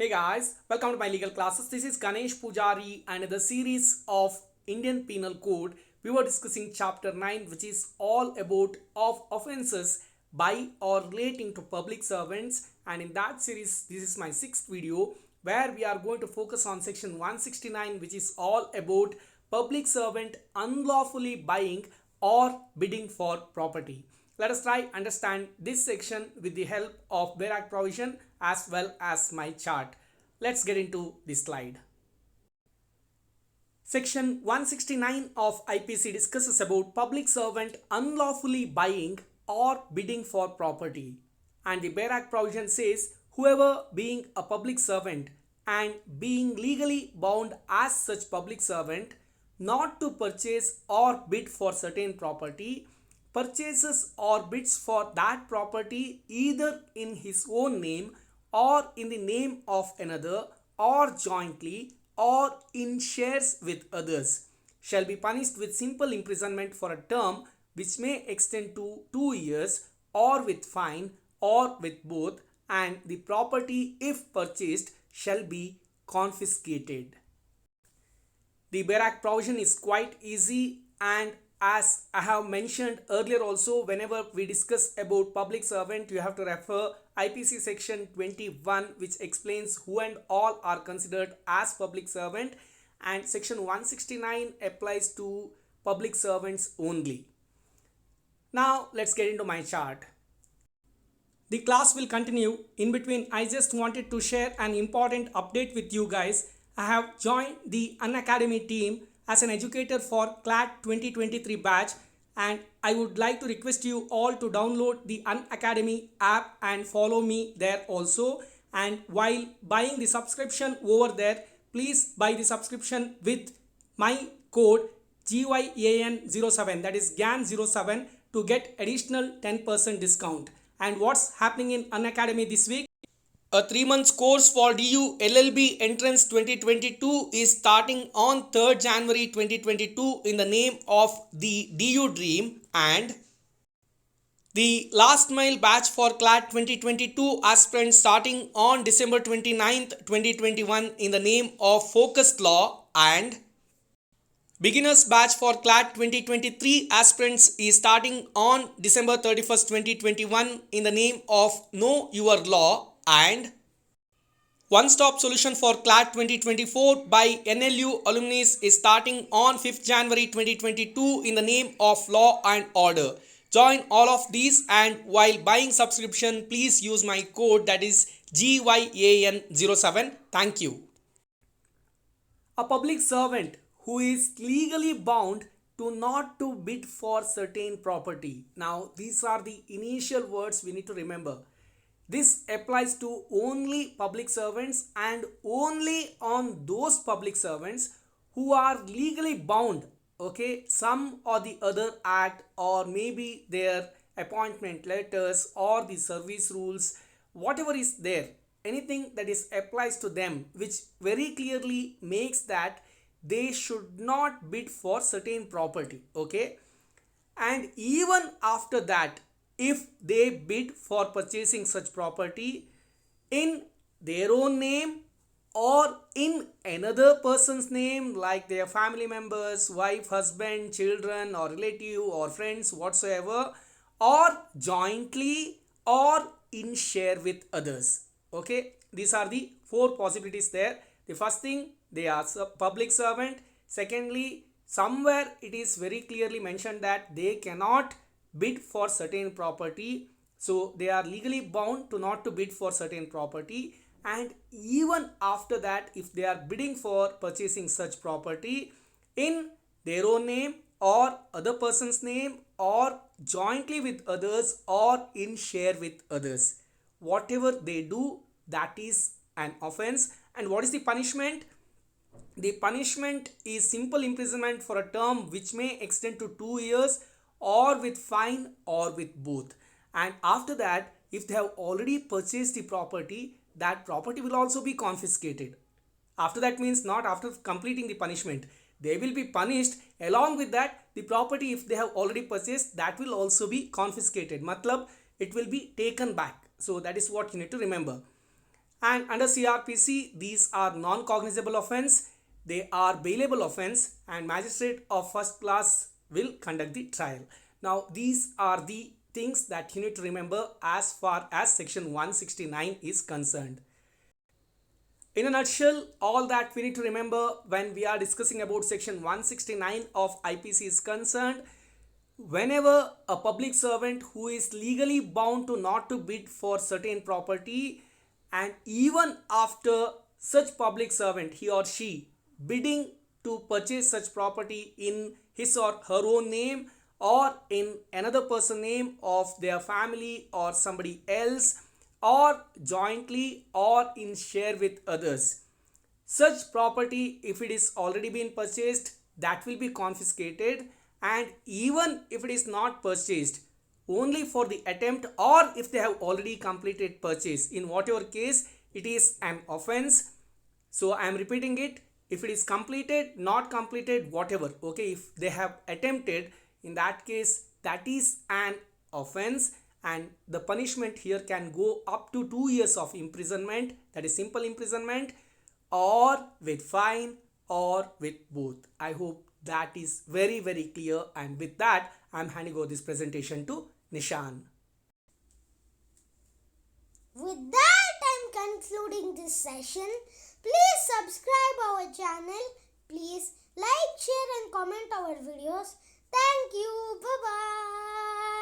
Hey guys, welcome to my legal classes. This is Ganesh Pujari and in the series of Indian Penal Code, we were discussing chapter 9 which is all about of offences by or relating to public servants, and in that series this is my sixth video where we are going to focus on section 169 which is all about public servant unlawfully buying or bidding for property. Let us try understand this section with the help of BERAC provision as well as my chart. Let's get into this slide. Section 169 of IPC discusses about public servant unlawfully buying or bidding for property. And the BERAC provision says whoever being a public servant and being legally bound as such public servant not to purchase or bid for certain property purchases or bids for that property either in his own name or in the name of another or jointly or in shares with others shall be punished with simple imprisonment for a term which may extend to 2 years or with fine or with both, and the property if purchased shall be confiscated. The BERAC provision is quite easy, and as I have mentioned earlier also, whenever we discuss about public servant you have to refer IPC section 21 which explains who and all are considered as public servant, and section 169 applies to public servants only. Now let's get into my chart. The class will continue. In between, I just wanted to share an important update with you guys. I have joined the Unacademy team as an educator for CLAT 2023 batch, and I would like to request you all to download the Unacademy app and follow me there also. And while buying the subscription over there, please buy the subscription with my code GYAN07, that is GAN07, to get additional 10% discount. And what's happening in Unacademy this week? A 3 months course for DU LLB Entrance 2022 is starting on 3rd January 2022 in the name of the DU Dream, and the last mile batch for CLAT 2022 aspirants starting on December 29th, 2021 in the name of Focused Law, and beginners batch for CLAT 2023 aspirants is starting on December 31st, 2021 in the name of Know Your Law, and one-stop solution for CLAT 2024 by NLU alumni is starting on 5th January 2022 in the name of Law and Order. Join all of these, and while buying subscription, please use my code, that is GYAN07. Thank you. A public servant who is legally bound to not to bid for certain property. Now these are the initial words we need to remember. This applies to only public servants and only on those public servants who are legally bound, okay, some or the other act, or maybe their appointment letters or the service rules, whatever is there, anything that is applies to them which very clearly makes that they should not bid for certain property, okay. And even after that, if they bid for purchasing such property in their own name or in another person's name, like their family members, wife, husband, children, or relative or friends whatsoever, or jointly or in share with others, okay, these are the four possibilities there. The first thing, they are public servant. Secondly, somewhere it is very clearly mentioned that they cannot bid for certain property, so they are legally bound to not to bid for certain property. And even after that, if they are bidding for purchasing such property in their own name or other person's name or jointly with others or in share with others, whatever they do, that is an offense. And what is the punishment? The punishment is simple imprisonment for a term which may extend to 2 years or with fine or with both. And after that, if they have already purchased the property, that property will also be confiscated. After that means not after completing the punishment. They will be punished. Along with that, the property if they have already purchased, that will also be confiscated. Matlab, it will be taken back. So that is what you need to remember. And under CRPC, these are non-cognizable offence, they are bailable offence, and magistrate of first class will conduct the trial. Now, these are the things that you need to remember as far as section 169 is concerned. In a nutshell, all that we need to remember when we are discussing about section 169 of IPC is concerned, whenever a public servant who is legally bound to not to bid for certain property, and even after such public servant, he or she bidding to purchase such property in his or her own name or in another person name of their family or somebody else, or jointly or in share with others, such property, if it is already been purchased, that will be confiscated. And even if it is not purchased, only for the attempt, or if they have already completed purchase, in whatever case it is an offense. So I am repeating it, if it is completed, not completed, whatever, okay, if they have attempted, in that case that is an offense, and the punishment here can go up to 2 years of imprisonment, that is simple imprisonment, or with fine, or with both. I hope that is very very clear, and with that I am handing over this presentation to Nishan. With that, I'm concluding this session. Please subscribe our channel. Please like, share and comment our videos. Thank you. Bye-bye.